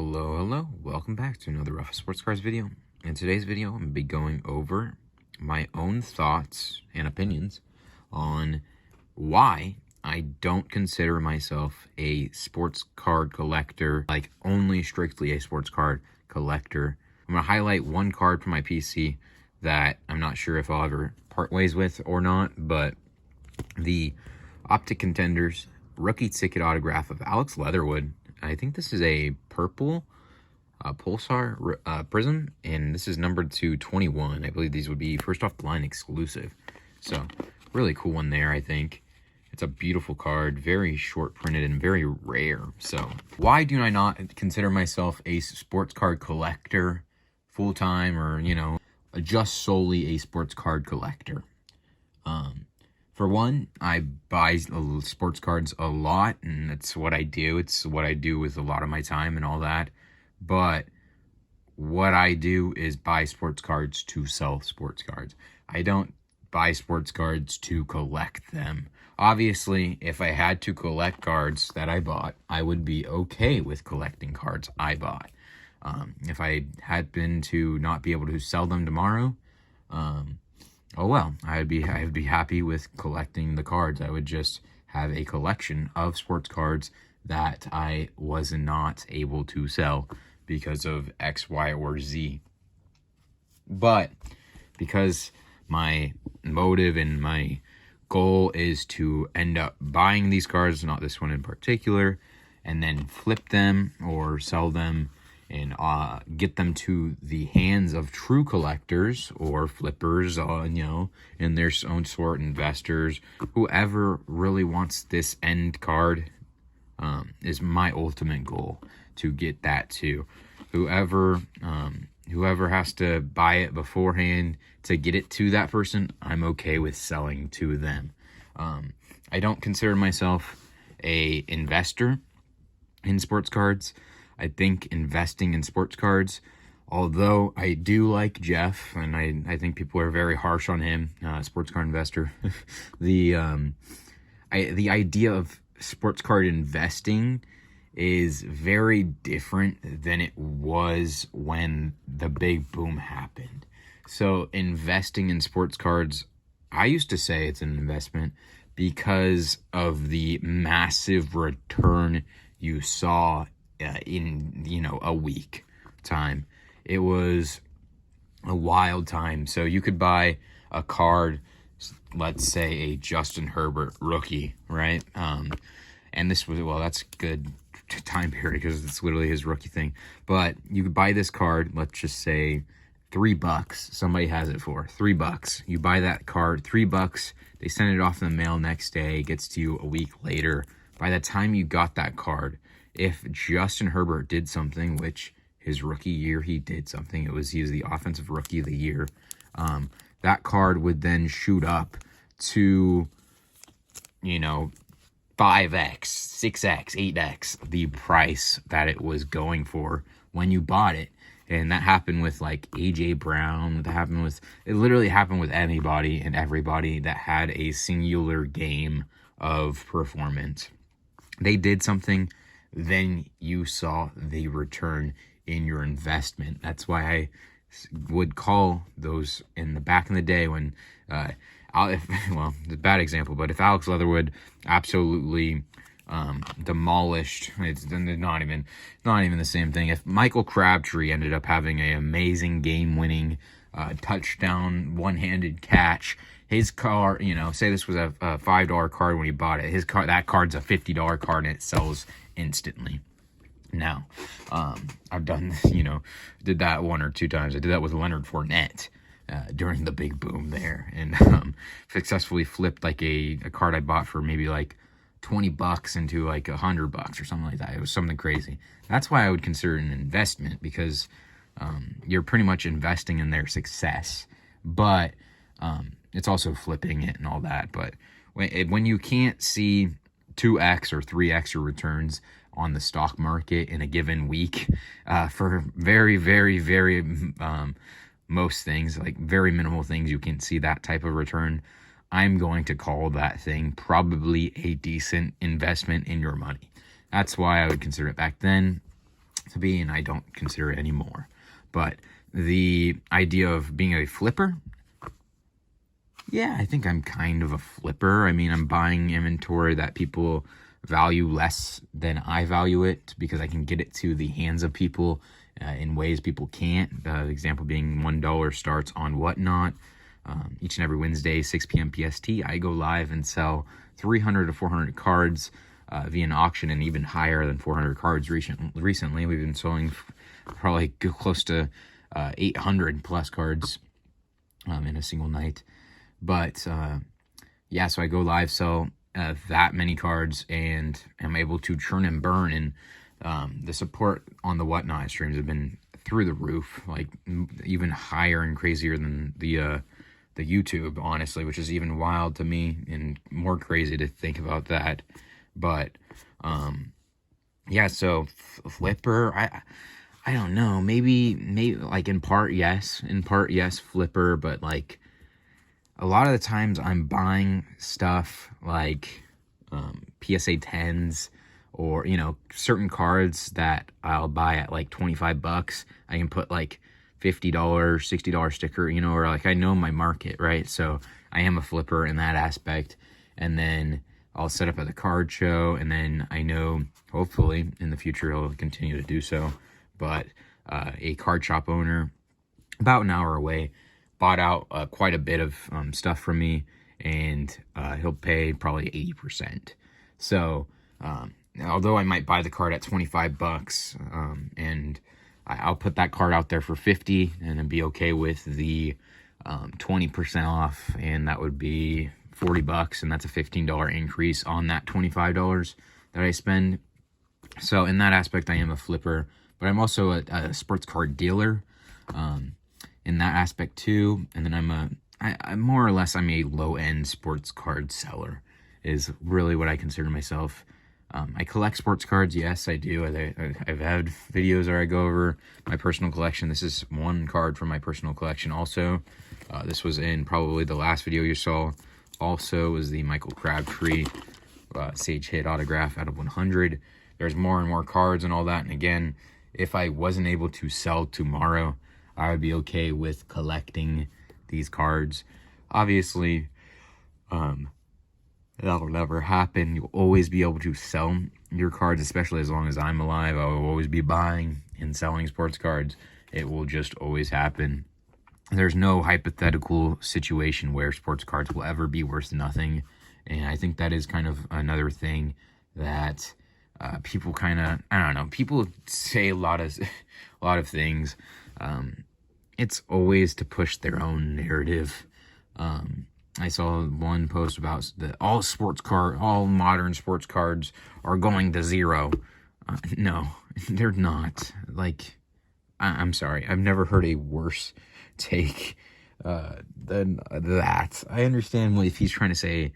Hello, welcome back to another Ruffa Sports Cars video. In today's video, I'm going to be going over my own thoughts and opinions on why I don't consider myself a sports card collector, like only strictly a sports card collector. I'm going to highlight one card from my PC that I'm not sure if I'll ever part ways with or not, but the Optic Contenders rookie ticket autograph of Alex Leatherwood. I think this is a purple Pulsar prism, and this is numbered to 21. I believe these would be first off the line exclusive. So, really cool one there, I think. It's a beautiful card, very short printed and very rare. So, why do I not consider myself a sports card collector full-time, or, just solely a sports card collector? For one, I buy sports cards a lot, and that's what I do. It's what I do with a lot of my time and all that. But what I do is buy sports cards to sell sports cards. I don't buy sports cards to collect them. Obviously, if I had to collect cards that I bought, I would be okay with collecting cards I bought. If I had been to not be able to sell them tomorrow, oh well, I'd be happy with collecting the cards. I would just have a collection of sports cards that I was not able to sell because of X, Y, or Z. But because my motive and my goal is to end up buying these cards, not this one in particular, and then flip them or sell them and get them to the hands of true collectors or flippers, in their own sort, investors, whoever really wants this end card, is my ultimate goal, to get that to whoever has to buy it beforehand to get it to that person. I'm okay with selling to them. I don't consider myself a investor in sports cards. I think investing in sports cards, although I do like Jeff, and I think people are very harsh on him, sports card investor, the idea of sports card investing is very different than it was when the big boom happened. So investing in sports cards, I used to say it's an investment because of the massive return you saw in a week time. It was a wild time. So you could buy a card, let's say a Justin Herbert rookie, right? And this was, well, that's good time period because it's literally his rookie thing. But you could buy this card, let's just say $3. Somebody has it for $3. You buy that card, $3. They send it off in the mail next day. It gets to you a week later. By the time you got that card, if Justin Herbert did something, which his rookie year he did something, he was the offensive rookie of the year, that card would then shoot up to 5x, 6x, 8x the price that it was going for when you bought it. And that happened with like AJ Brown. It literally happened with anybody and everybody that had a singular game of performance. They did something, then you saw the return in your investment. That's why I would call those in the day when, it's a bad example, but if Alex Leatherwood absolutely demolished, it's not even the same thing. If Michael Crabtree ended up having an amazing game-winning touchdown, one-handed catch, his car, say this was a $5 card when he bought it, that card's a $50 card and it sells instantly. Now, I've done, did that one or two times. I did that with Leonard Fournette during the big boom there, and successfully flipped like a card I bought for maybe like $20 into like $100 or something like that. It was something crazy. That's why I would consider it an investment, because you're pretty much investing in their success, but it's also flipping it and all that. But when you can't see 2x or 3x returns on the stock market in a given week, for very, very, very most things, like very minimal things, you can see that type of return, I'm going to call that thing probably a decent investment in your money. That's why I would consider it back then. to be, and I don't consider it anymore. But the idea of being a flipper, yeah, I think I'm kind of a flipper. I mean, I'm buying inventory that people value less than I value it because I can get it to the hands of people in ways people can't. The example being $1 starts on Whatnot. Each and every Wednesday, 6 p.m. PST, I go live and sell 300 to 400 cards via an auction, and even higher than 400 cards recently. We've been selling probably close to 800 plus cards in a single night. But yeah, so I go live, sell that many cards, and am able to churn and burn. And the support on the Whatnot streams have been through the roof, like even higher and crazier than the YouTube, honestly, which is even wild to me and more crazy to think about that. But yeah, so flipper, I don't know, maybe like in part yes, flipper, but like a lot of the times I'm buying stuff like PSA 10s or, you know, certain cards that I'll buy at like $25. I can put like $50, $60 sticker, you know, or like I know my market, right? So I am a flipper in that aspect. And then I'll set up at the card show, and then I know hopefully in the future I'll continue to do so. But a card shop owner about an hour away bought out quite a bit of stuff from me, and he'll pay probably 80%. So although I might buy the card at $25, and I'll put that card out there for $50 and then be okay with the 20% off, and that would be $40, and that's a $15 increase on that $25 that I spend. So in that aspect, I am a flipper, but I'm also a sports card dealer in that aspect too. And then I'm more or less, I'm a low-end sports card seller is really what I consider myself. I collect sports cards. Yes, I do. I've had videos where I go over my personal collection. This is one card from my personal collection also. This was in probably the last video you saw. Also was the Michael Crabtree Sage Hit autograph out of 100. There's more and more cards and all that. And again, if I wasn't able to sell tomorrow, I would be okay with collecting these cards. Obviously, that'll never happen. You'll always be able to sell your cards, especially as long as I'm alive. I will always be buying and selling sports cards. It will just always happen. There's no hypothetical situation where sports cards will ever be worth nothing. And I think that is kind of another thing that people kind of, I don't know, people say a lot of things. It's always to push their own narrative. I saw one post about all modern sports cards are going to zero. No, they're not. Like, I'm sorry, I've never heard a worse take than that. I understand if he's trying to say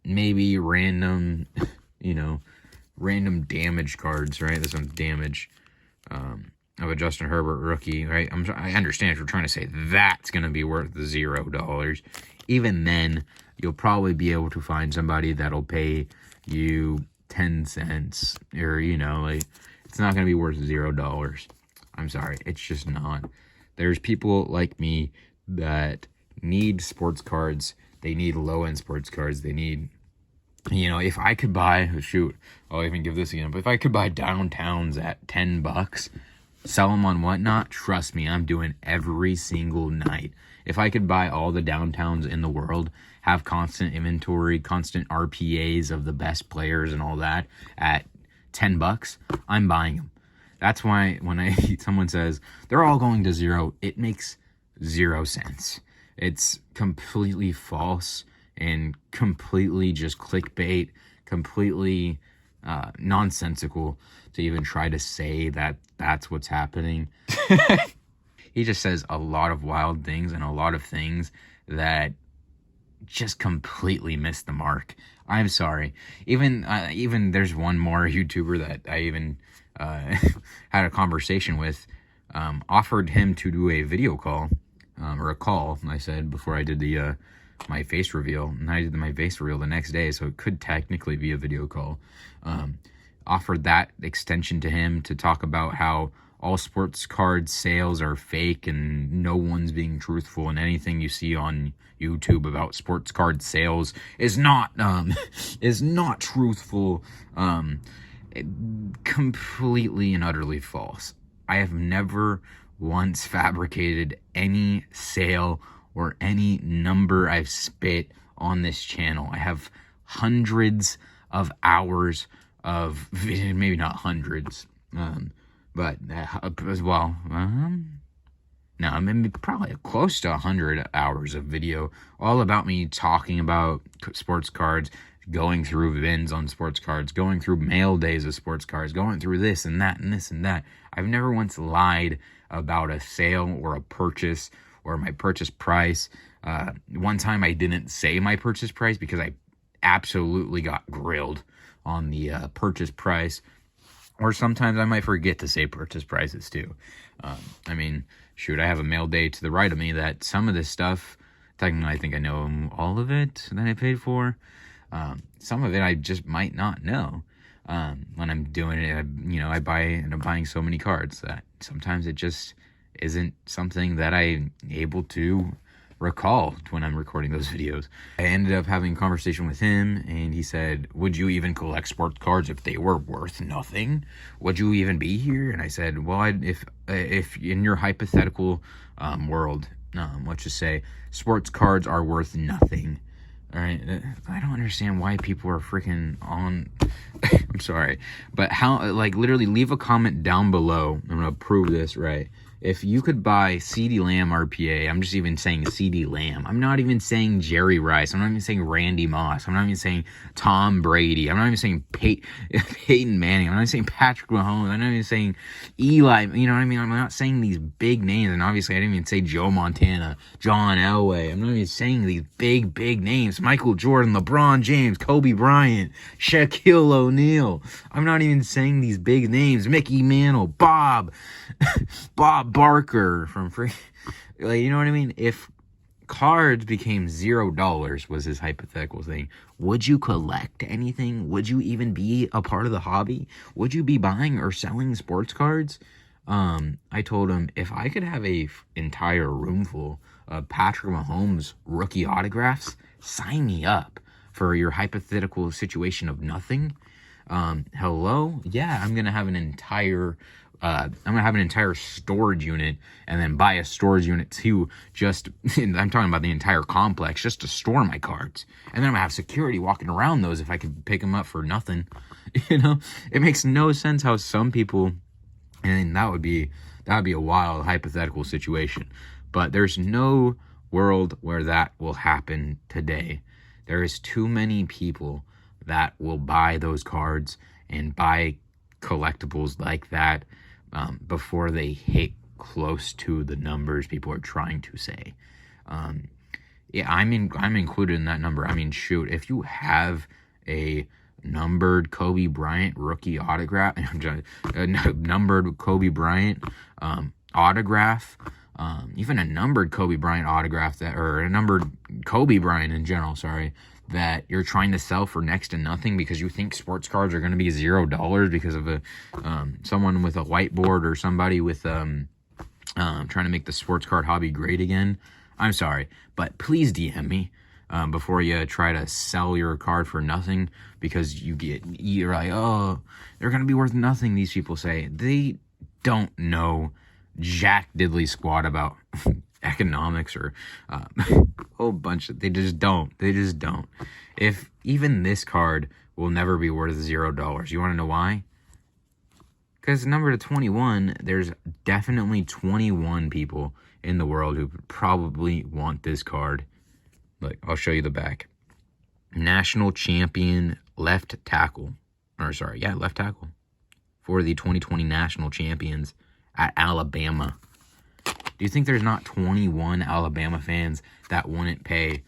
maybe random, random damage cards, right? This one's damage of a Justin Herbert rookie, right? I understand if you're trying to say that's going to be worth $0. Even then, you'll probably be able to find somebody that'll pay you 10 cents or, like, it's not going to be worth $0. I'm sorry. It's just not. There's people like me that need sports cards. They need low-end sports cards. They need, if I could buy, I'll even give this again, but if I could buy downtowns at $10, sell them on Whatnot, trust me, I'm doing every single night. If I could buy all the downtowns in the world, have constant inventory, constant RPAs of the best players and all that at $10, I'm buying them. That's why when someone says they're all going to zero, it makes zero sense. It's completely false and completely just clickbait, completely nonsensical to even try to say that that's what's happening. He just says a lot of wild things and a lot of things that just completely miss the mark. I'm sorry. Even there's one more YouTuber that I even had a conversation with, offered him to do a video call, or a call, I said, before I did the my face reveal. And I did my face reveal the next day, so it could technically be a video call. offered that extension to him to talk about how all sports card sales are fake and no one's being truthful, and anything you see on YouTube about sports card sales is not is not truthful. Completely and utterly false. I have never once fabricated any sale or any number I've spit on this channel. I have hundreds of hours of video, maybe not hundreds, but as well, no, maybe probably close to 100 hours of video, all about me talking about sports cards, going through bins on sports cards, going through mail days of sports cards, going through this and that and this and that. I've never once lied about a sale or a purchase or my purchase price. One time I didn't say my purchase price because I absolutely got grilled on the purchase price. Or sometimes I might forget to say purchase prices too. I mean, shoot, I have a mail day to the right of me that some of this stuff, technically I think I know all of it that I paid for. Some of it I just might not know. When I'm doing it, I end up buying so many cards that sometimes it just isn't something that I'm able to recall when I'm recording those videos. I ended up having a conversation with him, and he said, would you even collect sports cards if they were worth nothing? Would you even be here? And I said, well, if in your hypothetical world, let's just say sports cards are worth nothing. All right, I don't understand why people are freaking on. I'm sorry, but how? Like, literally, leave a comment down below. I'm gonna prove this right. If you could buy CeeDee Lamb RPA, I'm just even saying CeeDee Lamb. I'm not even saying Jerry Rice. I'm not even saying Randy Moss. I'm not even saying Tom Brady. I'm not even saying Peyton Manning. I'm not even saying Patrick Mahomes. I'm not even saying Eli. You know what I mean? I'm not saying these big names. And obviously, I didn't even say Joe Montana, John Elway. I'm not even saying these big names. Michael Jordan, LeBron James, Kobe Bryant, Shaquille O'Neal. I'm not even saying these big names. Mickey Mantle, Bob Barker from you know what I mean? If cards became $0 was his hypothetical thing, would you collect anything? Would you even be a part of the hobby? Would you be buying or selling sports cards? I told him, if I could have a entire room full of Patrick Mahomes rookie autographs, sign me up for your hypothetical situation of nothing. Hello? Yeah, I'm gonna have an entire storage unit, and then buy a storage unit too, I'm talking about the entire complex, just to store my cards. And then I'm gonna have security walking around those if I could pick them up for nothing. It makes no sense how some people, and that would be a wild hypothetical situation. But there's no world where that will happen today. There is too many people that will buy those cards and buy collectibles like that before they hit close to the numbers people are trying to say. Yeah, I'm included in that number. I mean, shoot, if you have a numbered Kobe Bryant rookie autograph, numbered Kobe Bryant autograph, even a numbered Kobe Bryant autograph or a numbered Kobe Bryant in general, that you're trying to sell for next to nothing because you think sports cards are going to be $0 because of someone with a whiteboard or somebody with trying to make the sports card hobby great again. I'm sorry, but please DM me before you try to sell your card for nothing, because you're like, oh, they're going to be worth nothing, these people say. They don't know jack diddly squat about economics or a whole bunch of, they just don't. If even this card will never be worth $0, you want to know why? Because number to 21, there's definitely 21 people in the world who probably want this card. Look, I'll show you the back. National champion left tackle for the 2020 national champions at Alabama. Do you think there's not 21 Alabama fans that wouldn't pay,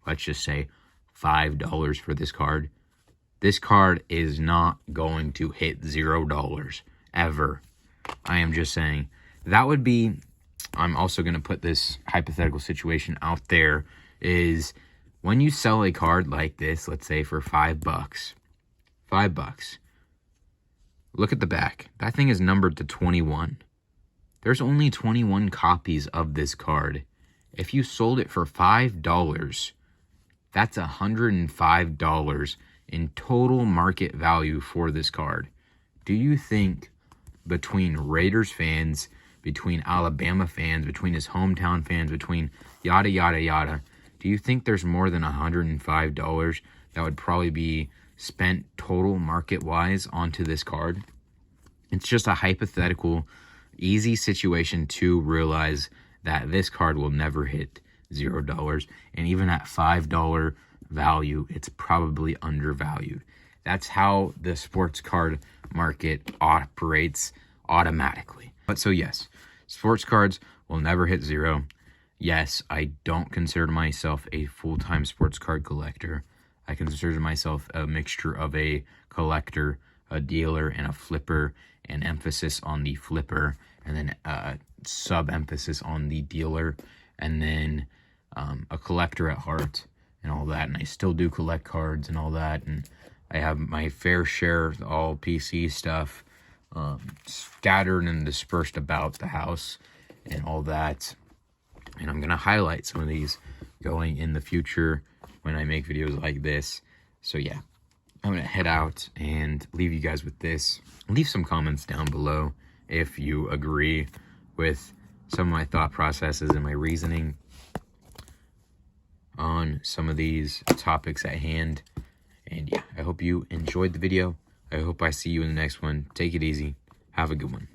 let's just say, $5 for this card? This card is not going to hit $0 ever. I am just saying. That would be, I'm also going to put this hypothetical situation out there, is when you sell a card like this, let's say for $5, Look at the back. That thing is numbered to 21. There's only 21 copies of this card. If you sold it for $5, that's $105 in total market value for this card. Do you think between Raiders fans, between Alabama fans, between his hometown fans, between yada, yada, yada, do you think there's more than $105 that would probably be spent total market-wise onto this card? It's just a hypothetical, easy situation to realize that this card will never hit $0. And even at $5 value, it's probably undervalued. That's how the sports card market operates automatically. But so yes, sports cards will never hit 0. Yes, I don't consider myself a full-time sports card collector. I consider myself a mixture of a collector, a dealer, and a flipper, an emphasis on the flipper, and then sub-emphasis on the dealer, and then a collector at heart and all that. And I still do collect cards and all that, and I have my fair share of all PC stuff scattered and dispersed about the house and all that. And I'm going to highlight some of these going in the future when I make videos like this. So yeah, I'm going to head out and leave you guys with this. Leave some comments down below if you agree with some of my thought processes and my reasoning on some of these topics at hand. And yeah, I hope you enjoyed the video. I hope I see you in the next one. Take it easy. Have a good one.